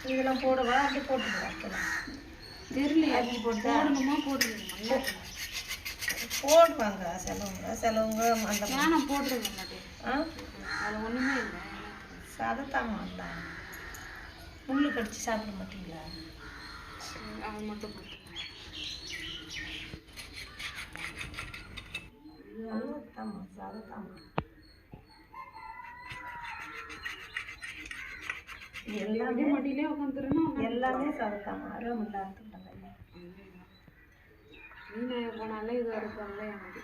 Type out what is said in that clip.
இதெல்லாம் போடவா அப்படி போட்டுக்கலாம் தெரியல அரிசி போட்டு போடணுமா போட்டுருக்கணுமா போடுவாங்க சிலவங்க அந்த நான் போட்டுருக்க மாட்டேன் அதில் ஒன்றுமே இல்லை சதத்தாமா தான் முள்ளு கடிச்சு சாப்பிட மாட்டீங்களா அது மட்டும் போட்டு எல்லாமே மடியிலே உட்காந்துருன்னா எல்லாமே சதத்தாமா அரை மணி நேரத்துக்கு மீன் போனாலே இது இருக்கும்ல எனக்கு